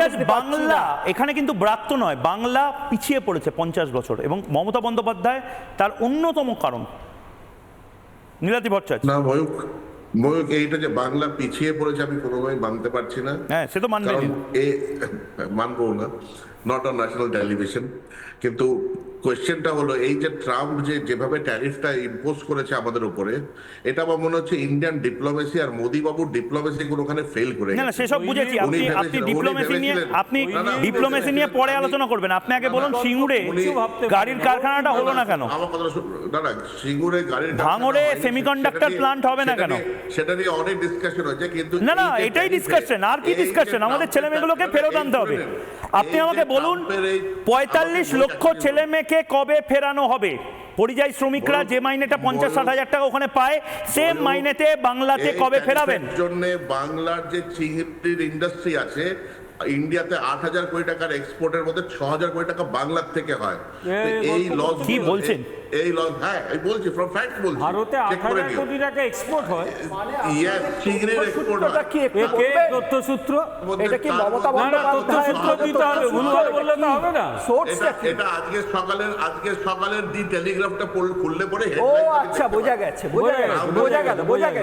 In fact Bangla এখানে কিন্তু ব্রাত্য নয়, বাংলা পিছিয়ে পড়েছে 50 বছর, এবং মমতা বন্দ্যোপাধ্যায় তার অন্যতম কারণ। নীলাদ্রি ভট্টাচার্য। না ময়ূক, এইটা যে বাংলা পিছিয়ে পড়েছে আমি কোনোভাবে মানতে পারছি না। হ্যাঁ, সে তো মানবেন, মানবো না, নট অন ন্যাশনাল টেলিভিশন। কিন্তু কোয়েশ্চেনটা হলো, এই যে ট্রাম্প যেভাবে ট্যারিফটা ইম্পোজ করেছে আমাদের উপরে, এটা আমার মনে হচ্ছে ইন্ডিয়ান ডিপ্লোমেসি আর মোদি বাবুর ডিপ্লোমেসি কোনোখানে ফেল করে না না গেছে। সেসব বুঝেছি। আপনি ডিপ্লোমেসি নিয়ে পরে আলোচনা করবেন। আপনি আগে বলুন সিঙ্গুরে গাড়ির কারখানাটা হলো না কেন? আমার কথা না না, সিঙ্গুরে গাড়ির ভাঙড়ে সেমিকন্ডাক্টর প্লান্ট হবে না কেন? সেটা নিয়ে অনেক ডিসকাশন হয়েছে, কিন্তু না না এটাই ডিসকাশন, আর কি ডিসকাশন? আমাদের ছেলে মেয়েগুলোকে ফেরত আনতে হবে। আপনি আমাকে বলুন 45 লক্ষ ছেলে মেয়েকে কবে ফেরানো হবে? পরিযায়ী শ্রমিকরা যে মাইনেটা 50-60 হাজার টাকা ওখানে পায়, সেম মাইনেতে বাংলাতে কবে ফেরাবেন? জন্য বাংলার যে চিংড়ির ইন্ডাস্ট্রি আছে, ইন্ডিয়াতে 8,000 কোটি টাকার এক্সপোর্টের মধ্যে 6,000 কোটি টাকা বাংলার থেকে হয়। এই লস কি বলছেন? এই লস, হ্যাঁ আমি বলছি, ফ্রম ফ্যাক্ট বলছি। ভারতে 8,000 কোটি টাকা এক্সপোর্ট হয়। ইয়েস, চিংড়ির এক্সপোর্ট হয়। তথ্যসূত্র এটা কি মমতা তথ্যসূত্র দিতে হবে, ভুলভাল বললে তো হবে না। এটা আজকে সকালের দি টেলিগ্রাফটা খুললে পরে ও আচ্ছা, বোঝা গেছে।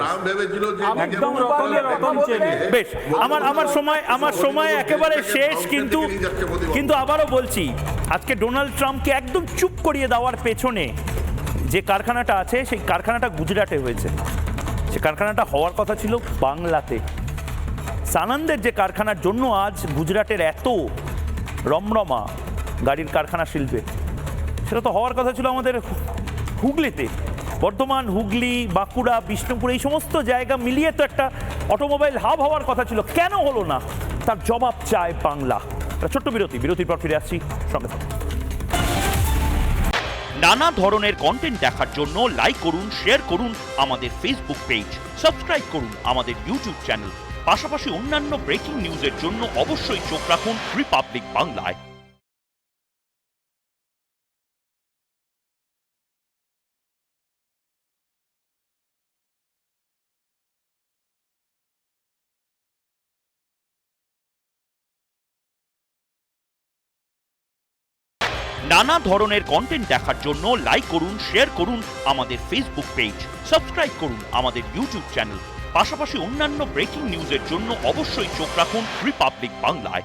নাম ভেবেছিল যে একদম রকম চেনে। বেশ, আমার সময় একেবারে শেষ, কিন্তু আবারও বলছি, আজকে ডোনাল্ড ট্রাম্পকে একদম চুপ করিয়ে দেওয়ার পেছনে যে কারখানাটা আছে, সেই কারখানাটা গুজরাটে হয়েছে। সে কারখানাটা হওয়ার কথা ছিল বাংলাতে। সানন্দের যে কারখানার জন্য আজ গুজরাটের এত রমরমা গাড়ির কারখানা শিল্পে, সেটা তো হওয়ার কথা ছিল আমাদের হুগলিতে। বর্ধমান, হুগলি, বাঁকুড়া, বিষ্ণুপুর, এই সমস্ত জায়গা মিলিয়ে তো একটা অটোমোবাইল হাব হওয়ার কথা ছিল। কেন হলো না? তার জবাব চায় বাংলা। ছোট্ট বিরতির পর ফিরে আসছি, সঙ্গে থাকুন। নানা ধরনের কন্টেন্ট দেখার জন্য লাইক করুন, শেয়ার করুন আমাদের ফেসবুক পেজ, সাবস্ক্রাইব করুন আমাদের ইউটিউব চ্যানেল। পাশাপাশি অন্যান্য ব্রেকিং নিউজের জন্য অবশ্যই চোখ রাখুন রিপাবলিক বাংলায়। নানা ধরনের কন্টেন্ট দেখার জন্য লাইক করুন, শেয়ার করুন আমাদের ফেসবুক পেজ, সাবস্ক্রাইব করুন আমাদের ইউটিউব চ্যানেল। পাশাপাশি অন্যান্য ব্রেকিং নিউজের জন্য অবশ্যই চোখ রাখুন রিপাবলিক বাংলায়।